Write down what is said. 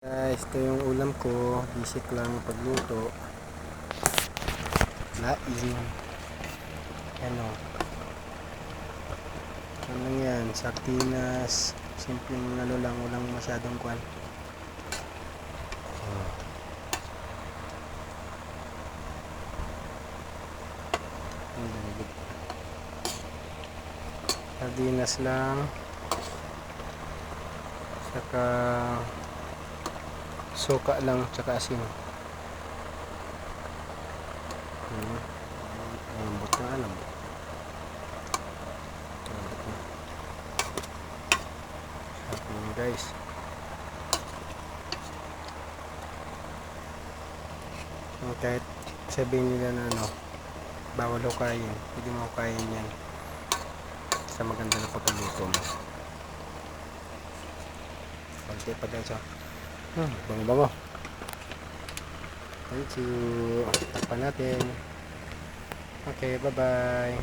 Guys, ito yung ulam ko. Basic lang pagluto. Laing. Ano. Ano yan? Sardinas. Simpleng ano lang. Walang masyadong kwan. Sardinas lang. Saka suka lang. Saka asin. Lambot na alam. Guys, kahit sabihin nila na ano, bawal ho kain, hindi mo kain yan sa maganda na pagkaluto mo. Konti pa guys, bango bango. Thank you. Takpan natin. Okay, bye bye.